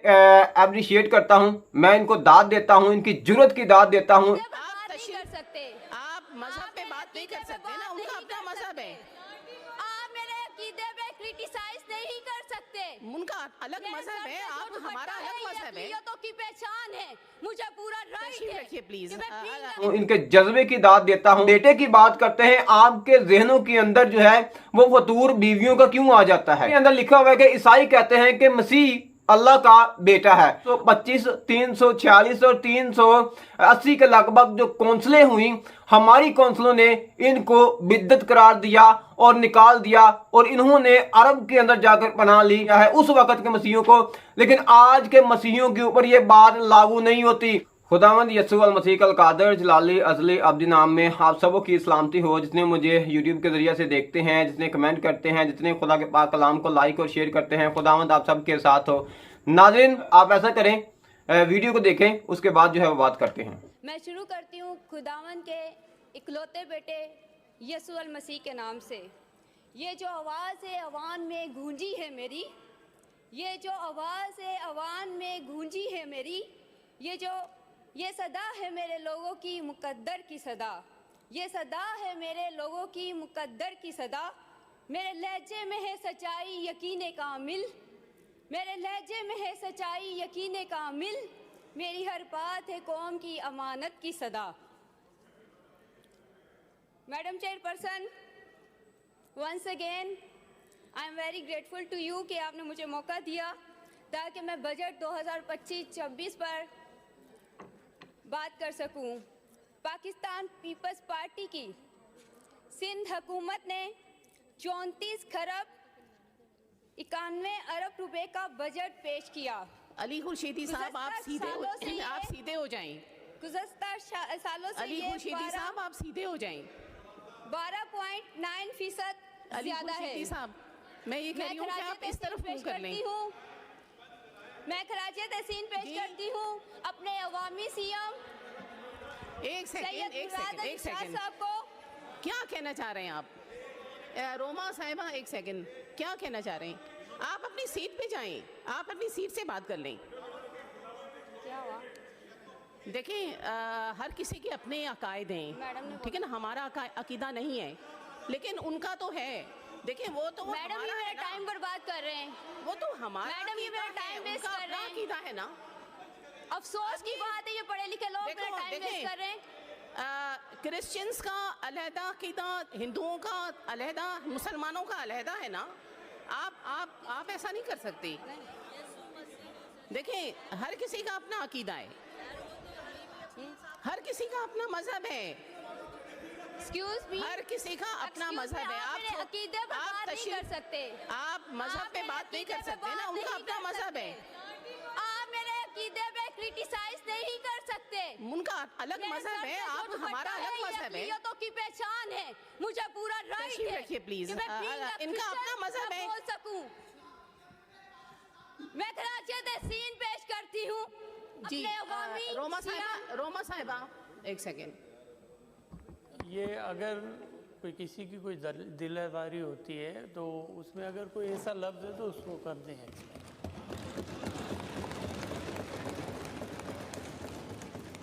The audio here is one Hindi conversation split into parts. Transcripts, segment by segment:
अप्रिशिएट करता हूँ, मैं इनको दाद देता हूँ, इनकी जुर्रत की दाद देता हूँ। आप मजहब पे बात नहीं कर सकते ना, उनका अपना मजहब है। आप मेरे अकीदे पे क्रिटिसाइज नहीं कर सकते, उनका अलग मजहब है, आप हमारा अलग मजहब है। तो की पहचान है, मुझे पूरा राइट है। रखिए प्लीज। इनके जज्बे की दाद देता हूँ। बेटे की बात करते हैं, आपके जहनों के अंदर जो है वो फतूर बीवियों का क्यों आ जाता है? अंदर लिखा हुआ है कि ईसाई कहते हैं कि मसीह अल्लाह का बेटा है। तो 25, 346 और 380 के लगभग जो कौंसलें हुई, हमारी कौंसलों ने इनको बिद्दत करार दिया और निकाल दिया और इन्होंने अरब के अंदर जाकर पनाह लिया है उस वक्त के मसीहों को। लेकिन आज के मसीहों के ऊपर ये बात लागू नहीं होती। खुदावंद यसू अल मसीह अल कादर जलाली अजली अब्दी नाम में आप सबों की सलामती हो, जितने मुझे यूट्यूब के जरिए से देखते हैं, जितने कमेंट करते हैं, जितने खुदा के पाक कलाम को लाइक और शेयर करते हैं। खुदावंद आप सब के साथ हो। नाज़रीन, आप ऐसा करें, वीडियो को देखें, उसके बाद जो है वो बात करते हैं। मैं शुरू करती हूँ खुदावंद के इकलौते बेटे यसू अल मसीह के नाम से। ये जो आवाज़ है अवान में गूंजी है मेरी, ये जो आवाज़ है अवान में गूंजी है मेरी, ये सदा है मेरे लोगों की मुकद्दर की सदा, ये सदा है मेरे लोगों की मुकद्दर की सदा। मेरे लहजे में है सच्चाई यकीन कामिल, मेरे लहजे में है सच्चाई यकीन कामिल, मेरी हर बात है कौम की अमानत की सदा। Madam chairperson, once again I am very grateful to you कि आपने मुझे मौका दिया ताकि मैं बजट 2025-26 पर बात कर सकूं। पाकिस्तान पीपल्स पार्टी की सिंध हुकूमत ने 34 खरब 91 अरब रुपए का बजट पेश किया। अली खुर्शीदी साहब, आप सीधे हो जाएं। गुज़श्ता सालों से अली खुर्शीदी साहब, आप सीधे हो जाएं। 12.9% ज्यादा है। साहब, मैं ये कह रही हूँ कि आप इस तरफ मुंह कर लें। मैं खराजे तहसीन पेश करती हूँ अपने अवामी सीएम एक सेकंड साहब को। क्या कहना चाह रहे हैं आप? रोमा साहिबा, एक सेकंड, क्या कहना चाह रहे हैं? आप अपनी सीट पे जाएं, आप अपनी सीट से बात कर लें। क्या हुआ? देखें, हर किसी के अपने अकायद हैं, ठीक है ना? हमारा अकीदा नहीं है, लेकिन उनका तो है। देखिए, वो तो मैडम ये मेरा टाइम बर्बाद कर रहे हैं। वो तो हमारा मैडम ये मेरा टाइम वेस्ट कर रहे हैं। अकीदा है ना। अफसोस की बात है, ये पढ़े लिखे लोग मेरा टाइम वेस्ट कर रहे हैं। क्रिश्चियंस का अलहदा अकीदा, हिंदुओं का अलहदा, मुसलमानों का अलहदा है ना। आप ऐसा नहीं कर सकते। देखें, हर किसी का अपना अकीदा है, हर किसी का अपना मजहब है। Excuse me? हर किसी का अपना मजहब है। आप अकीदे पर बात नहीं कर सकते। आप मजहब पे बात नहीं कर सकते ना, उनका अपना मजहब है। आप मेरे अकीदे पे क्रिटिसाइज नहीं कर सकते, उनका अलग मजहब है, आप हमारा अलग मजहब है। तो की पहचान है, मुझे पूरा राइट है। रखिए प्लीज, इनका अपना मजहब है। बोल सकूं। मैं खराजे तहसीन पेश करती हूँ जी। रोमा साहिबा, एक सेकेंड। ये अगर कोई किसी की कोई दिलदारी होती है तो उसमें अगर कोई ऐसा लफ्ज़ है तो उसको कर दें।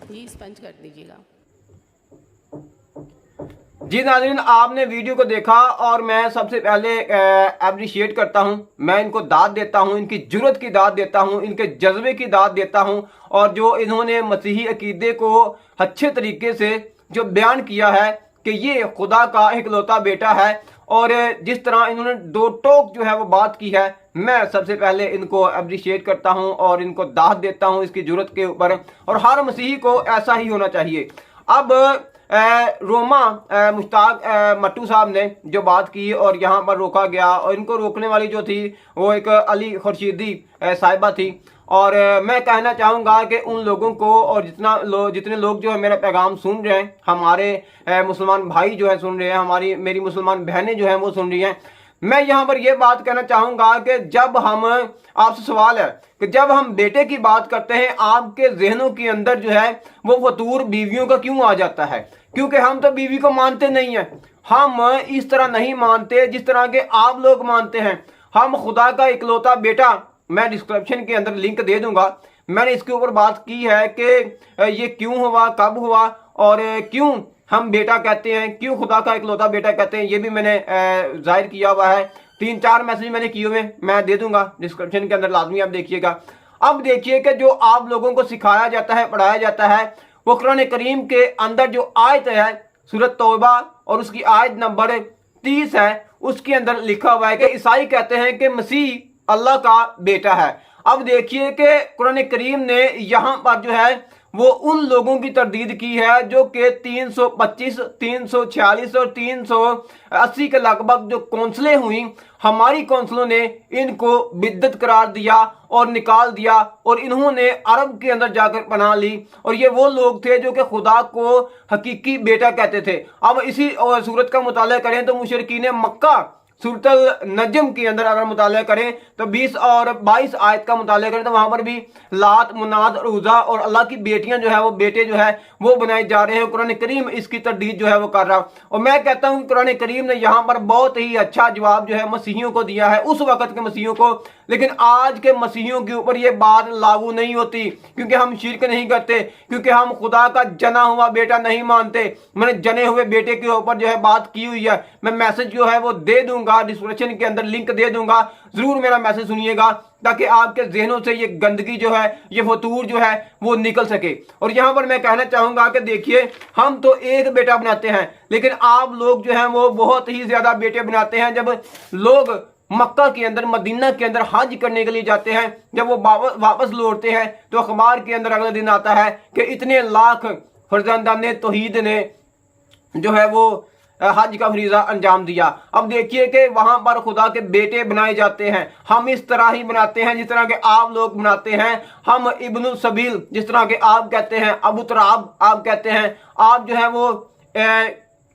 प्लीज पंच कर दीजिएगा। जी नाज़रीन, आपने वीडियो को देखा और मैं सबसे पहले अप्रिशिएट करता हूं, मैं इनको दाद देता हूं, इनकी जुर्रत की दाद देता हूं, इनके जज्बे की दाद देता हूं और जो इन्होंने मसीही अकीदे को अच्छे तरीके से जो बयान किया है कि ये खुदा का इकलौता बेटा है और जिस तरह इन्होंने दो टोक जो है वो बात की है, मैं सबसे पहले इनको अप्रिशिएट करता हूं और इनको दाद देता हूं इसकी जुर्रत के ऊपर। और हर मसीही को ऐसा ही होना चाहिए। अब रोमा मुश्ताक मट्टू साहब ने जो बात की और यहाँ पर रोका गया, और इनको रोकने वाली जो थी वो एक अली खुर्शीदी साहिबा थी। और मैं कहना चाहूँगा कि उन लोगों को और जितने लोग जो है मेरा पैगाम सुन रहे हैं, हमारे मुसलमान भाई जो है सुन रहे हैं, मेरी मुसलमान बहनें जो हैं वो सुन रही हैं, मैं यहाँ पर ये बात कहना चाहूँगा कि जब हम, आपसे सवाल है कि जब हम बेटे की बात करते हैं, आपके जहनों के अंदर जो है वो फतूर बीवियों का क्यों आ जाता है? क्योंकि हम तो बीवी को मानते नहीं हैं, हम इस तरह नहीं मानते जिस तरह के आप लोग मानते हैं। हम खुदा का इकलौता बेटा मैं डिस्क्रिप्शन के अंदर लिंक दे दूंगा। मैंने इसके ऊपर बात की है कि ये क्यों हुआ, कब हुआ और क्यों हम बेटा कहते हैं, क्यों खुदा का इकलौता बेटा कहते हैं, ये भी मैंने जाहिर किया हुआ है। 3-4 मैसेज मैंने किए हुए, मैं दे दूंगा डिस्क्रिप्शन के अंदर, लाजमी आप देखिएगा। अब देखिए कि जो आप लोगों को सिखाया जाता है, पढ़ाया जाता है, वो कुरान करीम के अंदर जो आयत है सूरत तौबा और उसकी आयत नंबर 30 है, उसके अंदर लिखा हुआ है कि ईसाई कहते हैं कि मसीह अल्लाह का बेटा है। अब देखिए कि कुरान करीम ने यहाँ पर जो है वो उन लोगों की तरदीद की है जो कि 325, 346 और 380 के लगभग जो कौंसलें हुई, हमारी कौंसलों ने इनको बिद्दत करार दिया और निकाल दिया और इन्होंने अरब के अंदर जाकर पनाह ली। और ये वो लोग थे जो कि खुदा को हकीकी बेटा कहते थे। अब इसी सूरत का मुताला करें तो मुशरिकीन मक्का सूरत नजम के अंदर अगर मुताला करें तो 20 और 22 आयत का मुताला करें तो वहां पर भी लात, मुनाद और उज़ा और अल्लाह की बेटियां जो है वो बेटे जो है वो बनाए जा रहे हैं। कुरान करीम इसकी तरदीद जो है वो कर रहा। और मैं कहता हूं कि कुरान करीम ने यहाँ पर बहुत ही अच्छा जवाब जो है मसीहियों को दिया है, उस वक्त के मसीहियों को। लेकिन आज के मसीहियों के ऊपर ये बात लागू नहीं होती, क्योंकि हम शिरक नहीं करते, क्योंकि हम खुदा का जना हुआ बेटा नहीं मानते। मैंने जने हुए बेटे के ऊपर जो है बात की हुई है, मैं मैसेज जो है वो दे दूंगा, डिस्क्रिप्शन के अंदर लिंक दे दूंगा, जरूर मेरा मैसेज सुनिएगा ताकि आपके जहनों से ये गंदगी जो है, ये फतूर जो है वो निकल सके। और यहां पर मैं कहना चाहूंगा कि देखिए, हम तो एक बेटा बनाते हैं, लेकिन आप लोग जो हैं वो बहुत ही ज्यादा बेटे बनाते हैं। जब लोग मक्का के अंदर, मदीना के अंदर हज करने के लिए जाते हैं, जब वो वापस लौटते हैं तो अखबार के अंदर अगले दिन आता है कि इतने लाख फरजंदाने तौहीद ने जो है वो हज का फरीजा अंजाम दिया। अब देखिए कि वहां पर खुदा के बेटे बनाए जाते हैं। हम इस तरह ही बनाते हैं जिस तरह के आप लोग बनाते हैं। हम इब्नुल सबील जिस तरह के आप कहते हैं, अबू तराब आप कहते हैं, आप जो है वो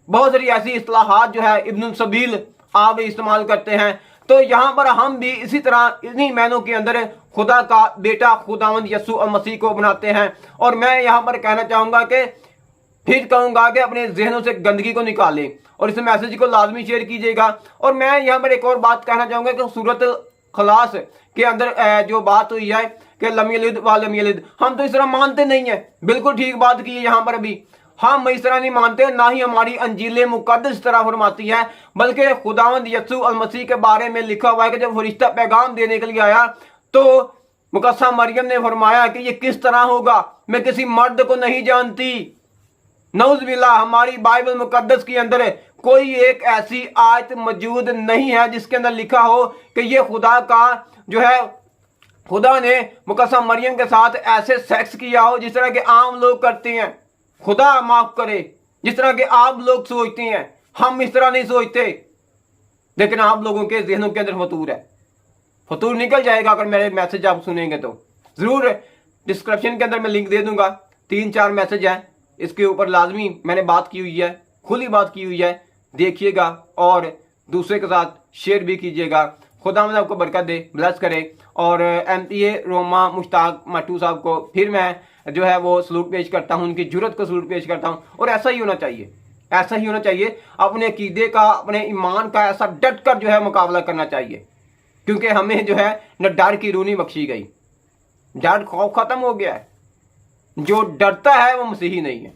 बहुत सारी ऐसी इस्लाहात जो है इब्नुल सबील आप इस्तेमाल करते हैं। तो यहाँ पर हम भी इसी तरह इन्हीं महीनों के अंदर खुदा का बेटा खुदावंद यसू मसीह को बनाते हैं। और मैं यहाँ पर कहना चाहूंगा कि फिर कहूंगा कि अपने जहनों से गंदगी को निकालें और इस मैसेज को लाजमी शेयर कीजिएगा। और मैं यहाँ पर एक और बात कहना चाहूंगा कि सूरत खलास के अंदर जो बात हुई है कि लम यलिद व लम यूलद, हम तो इस तरह मानते नहीं है। बिल्कुल ठीक बात की है यहाँ पर भी, हम इस तरह नहीं मानते, ना ही हमारी अंजील मुकद्दस इस तरह फरमाती है। बल्कि खुदावंद यसू अल मसीह के बारे में लिखा हुआ है कि जब फरिश्ता पैगाम देने के लिए आया तो मुकद्दसा मरियम ने फरमाया कि ये किस तरह होगा, मैं किसी मर्द को नहीं जानती। नऊज़-बिल्लाह, हमारी बाइबल मुकद्दस के अंदर कोई एक ऐसी आयत मौजूद नहीं है जिसके अंदर लिखा हो कि ये खुदा का जो है, खुदा ने मुकद्दसा मरियम के साथ ऐसे सेक्स किया हो जिस तरह के आम लोग करते हैं। खुदा माफ करे, जिस तरह के आप लोग सोचते हैं, हम इस तरह नहीं सोचते। लेकिन आप लोगों के जहनों के अंदर फतूर है, फतूर निकल जाएगा अगर मेरे मैसेज आप सुनेंगे तो। जरूर डिस्क्रिप्शन के अंदर मैं लिंक दे दूंगा, 3-4 मैसेज है, इसके ऊपर लाजमी मैंने बात की हुई है, खुली बात की हुई है, देखिएगा और दूसरे के साथ शेयर भी कीजिएगा। खुदा आपको बरकत दे, ब्लेस करे। और MPA रोमा मुश्ताक मट्टू साहब को फिर मैं जो है वो सलूट पेश करता हूँ, उनकी जुर्रत को सलूट पेश करता हूँ। और ऐसा ही होना चाहिए, ऐसा ही होना चाहिए। अपने अकीदे का, अपने ईमान का ऐसा डट कर जो है मुकाबला करना चाहिए, क्योंकि हमें जो है न डर की रूनी बख्शी गई, डर खौफ खत्म हो गया है। जो डरता है वो मसीही नहीं है।